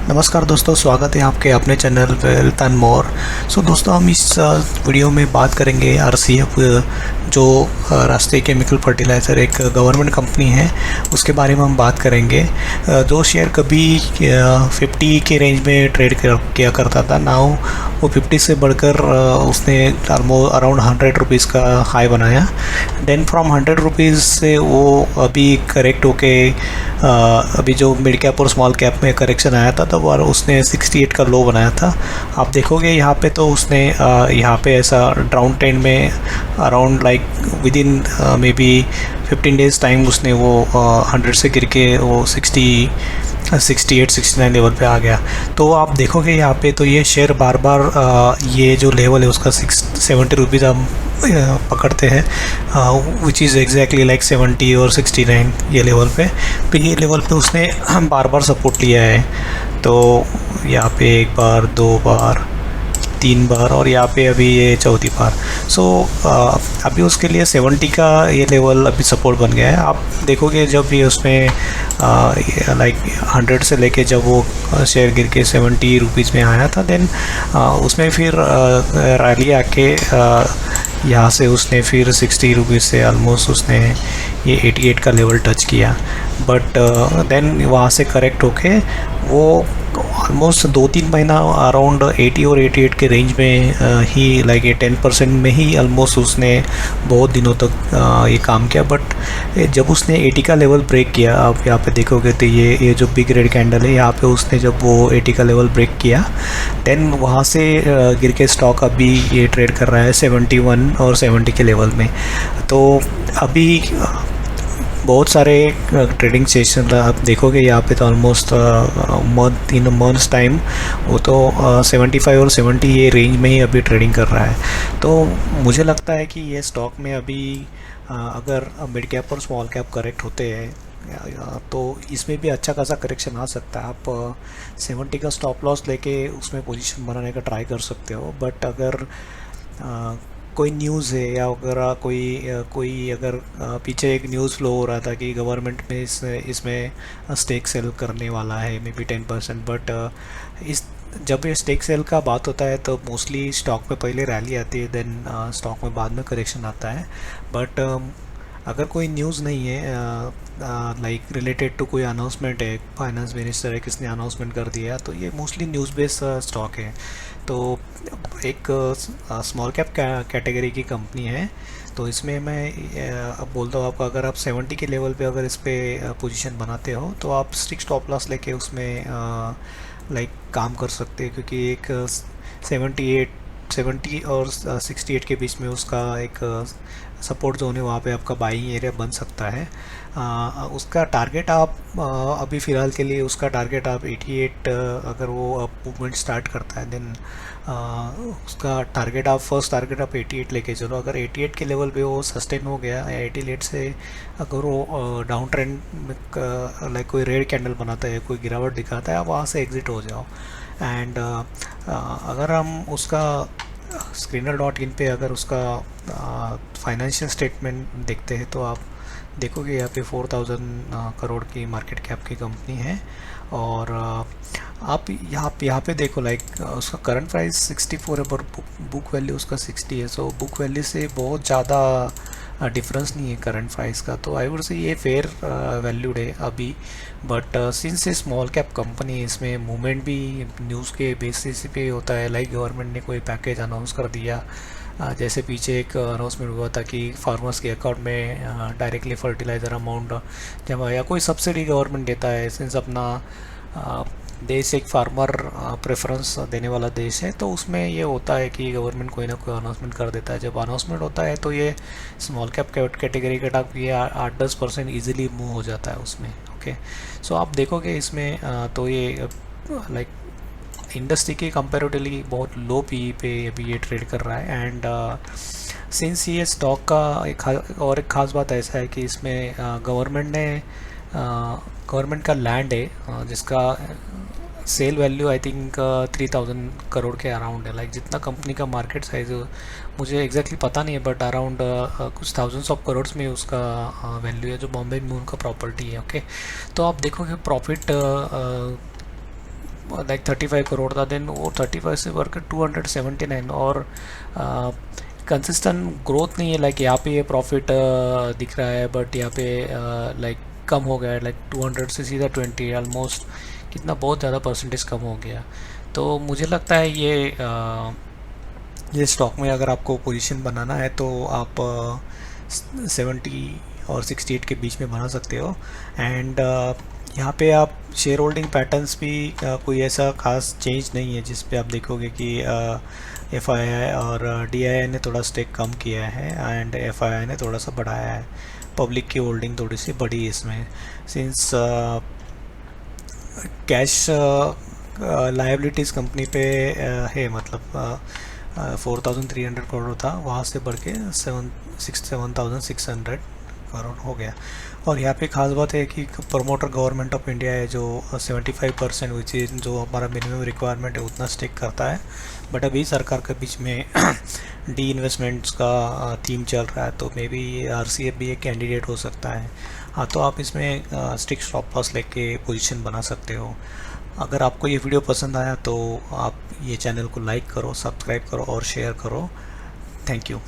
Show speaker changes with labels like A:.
A: नमस्कार दोस्तों, स्वागत है आपके अपने चैनल वेल्थ एंड मोर। सो दोस्तों, हम इस वीडियो में बात करेंगे आरसीएफ, जो राष्ट्रीय केमिकल फर्टिलाइज़र एक गवर्नमेंट कंपनी है, उसके बारे में हम बात करेंगे। जो शेयर कभी 50 के रेंज में ट्रेड किया करता था, नाउ वो 50 से बढ़कर उसने ऑलमोस्ट अराउंड 100 रुपीज़ का हाई बनाया। देन फ्रॉम 100 रुपीज़ से वो अभी करेक्ट होके अभी जो मिड कैप और स्मॉल कैप में करेक्शन आया था, तब उसने 68 का लो बनाया था। आप देखोगे यहाँ पे तो उसने यहाँ पे ऐसा डाउन ट्रेंड में around like with in may be 15 days time उसने वो 100 से गिर के वो 68-69 लेवल पे आ गया। तो आप देखोगे यहाँ पे तो ये शेयर बार बार ये जो लेवल है उसका 70 रुपीज़ हम पकड़ते हैं, विच इज़ एग्जैक्टली लाइक 70 और 69 ये लेवल पे। तो ये लेवल पे उसने बार बार सपोर्ट लिया है। तो यहाँ पे एक बार, दो बार, 3 बार और यहाँ पे अभी ये चौथी बार। सो अभी उसके लिए 70 का ये लेवल अभी सपोर्ट बन गया है। आप देखोगे जब भी उसमें लाइक 100 से लेके जब वो शेयर गिर के 70 रुपीज़ में आया था, देन उसमें फिर रैली आके यहाँ से उसने फिर 60 रुपीज़ से ऑलमोस्ट उसने ये 88 का लेवल टच किया। बट देन वहाँ से करेक्ट होके वो ऑलमोस्ट 2-3 महीना अराउंड 80 और 88 के रेंज में ही लाइक 10% में ही ऑलमोस्ट उसने बहुत दिनों तक ये काम किया। बट जब उसने 80 का लेवल ब्रेक किया, आप यहाँ पे देखोगे तो ये जो बिग रेड कैंडल है, यहाँ पे उसने जब वो 80 का लेवल ब्रेक किया, देन वहाँ से गिर के स्टॉक अभी ये ट्रेड कर रहा है 71 और 70 के लेवल में। तो अभी बहुत सारे ट्रेडिंग सेशन आप देखोगे यहाँ पे तो ऑलमोस्ट इन मंथ्स टाइम वो तो 75 और 70 ये रेंज में ही अभी ट्रेडिंग कर रहा है। तो मुझे लगता है कि ये स्टॉक में अभी अगर मिड कैप और स्मॉल कैप करेक्ट होते हैं तो इसमें भी अच्छा खासा करेक्शन आ सकता है। आप 70 का स्टॉप लॉस लेके उसमें पोजीशन बनाने का ट्राई कर सकते हो। बट अगर कोई न्यूज़ है या अगर कोई अगर पीछे एक न्यूज़ फ्लो हो रहा था कि गवर्नमेंट में इसमें स्टेक सेल करने वाला है मे बी 10%, बट इस जब ये स्टेक सेल का बात होता है तो मोस्टली स्टॉक में पहले रैली आती है, देन स्टॉक में बाद में करेक्शन आता है। बट अगर कोई न्यूज़ नहीं है लाइक रिलेटेड टू कोई अनाउंसमेंट है, फाइनेंस मिनिस्टर है किसने अनाउंसमेंट कर दिया, तो ये मोस्टली न्यूज़ बेस्ड स्टॉक है। तो एक स्मॉल कैप कैटेगरी की कंपनी है, तो इसमें मैं बोलता हूँ आपको, अगर आप 70 के लेवल पे अगर इस पर पोजीशन बनाते हो तो आप स्ट्रिक्ट स्टॉप लॉस लेके उसमें लाइक काम कर सकते हैं, क्योंकि एक 70 और 68 के बीच में उसका एक सपोर्ट जोन है, वहाँ पे आपका बाइंग एरिया बन सकता है। उसका टारगेट आप अभी फ़िलहाल के लिए उसका टारगेट आप 88, अगर वो मूवमेंट स्टार्ट करता है देन उसका टारगेट आप फर्स्ट टारगेट आप 88 लेके चलो। अगर 88 के लेवल पे वो सस्टेन हो गया, 88 से अगर वो डाउन ट्रेंड में लाइक कोई रेड कैंडल बनाता है, कोई गिरावट दिखाता है, आप वहाँ से एग्ज़िट हो जाओ। एंड अगर हम उसका Screener.in पे अगर उसका फाइनेंशियल स्टेटमेंट देखते हैं तो आप देखोगे यहाँ पे 4000 करोड़ की मार्केट कैप की कंपनी है। और आप यहाँ पे देखो लाइक उसका करंट प्राइस 64 है, पर बुक वैल्यू उसका 60 है। सो बुक वैल्यू से बहुत ज़्यादा डिफरेंस नहीं है करंट प्राइस का, तो आई वुड से ये फेयर वैल्यूड है अभी। But since A small cap company, इसमें मूवमेंट भी न्यूज़ के बेसिस पे होता है। लाइक गवर्नमेंट ने कोई पैकेज अनाउंस कर दिया, जैसे पीछे एक अनाउंसमेंट हुआ था कि फार्मर्स के अकाउंट में डायरेक्टली फर्टिलाइज़र अमाउंट जमा, या कोई सब्सिडी गवर्नमेंट देता है। सिंस अपना देश एक फार्मर प्रेफरेंस देने वाला देश है, तो उसमें ये होता है कि गवर्नमेंट कोई ना कोई अनाउंसमेंट कर देता है। जब अनाउंसमेंट होता है तो ये स्मॉल कैप कैटेगरी का टाइप ये 8-10% ईजिली मूव हो जाता है उसमें। ओके, सो आप देखोगे इसमें तो ये लाइक इंडस्ट्री के कंपेरेटिवली बहुत लो पी पे अभी ये ट्रेड कर रहा है। एंड सिंस ये स्टॉक का एक ख़ास बात ऐसा है कि इसमें गवर्नमेंट का लैंड है, जिसका sale value I think 3000 crore के अराउंड है। लाइक जितना कंपनी का मार्केट साइज मुझे एग्जैक्टली पता नहीं है, बट अराउंड कुछ थाउजेंड्स ऑफ करोड़ में उसका वैल्यू है, जो बॉम्बे में उनका प्रॉपर्टी है। ओके, तो आप देखोगे प्रॉफिट लाइक 35 करोड़ था, देन वो 35 से बढ़कर 279, और कंसिस्टेंट ग्रोथ नहीं है। लाइक यहाँ पे ये प्रॉफिट दिख रहा है, बट यहाँ पे लाइक कम हो गया है, लाइक 200 से सीधा 20, ऑलमोस्ट कितना बहुत ज़्यादा परसेंटेज कम हो गया। तो मुझे लगता है ये स्टॉक में अगर आपको पोजीशन बनाना है तो आप 70 और 68 के बीच में बना सकते हो। एंड यहाँ पे आप शेयर होल्डिंग पैटर्न्स भी कोई ऐसा खास चेंज नहीं है जिस पे आप देखोगे कि FII और DII ने थोड़ा स्टेक कम किया है एंड FII ने थोड़ा सा बढ़ाया है। पब्लिक की होल्डिंग थोड़ी सी बढ़ी है इसमें, सिंस कैश लायबिलिटीज़ कंपनी पे है, मतलब 4,300 करोड़ था, वहाँ से बढ़ के 7,600 करोड़ हो गया। और यहाँ पे खास बात है कि प्रमोटर गवर्नमेंट ऑफ इंडिया है जो 75% विच इज जो हमारा मिनिमम रिक्वायरमेंट है उतना स्टेक करता है। बट अभी सरकार के बीच में डी इन्वेस्टमेंट्स का थीम चल रहा है, तो मे बी RCF भी एक कैंडिडेट हो सकता है। हाँ, तो आप इसमें स्ट्रिक्ट स्टॉप लॉस लेके पोजीशन बना सकते हो। अगर आपको ये वीडियो पसंद आया तो आप ये चैनल को लाइक करो, सब्सक्राइब करो और शेयर करो। Thank you.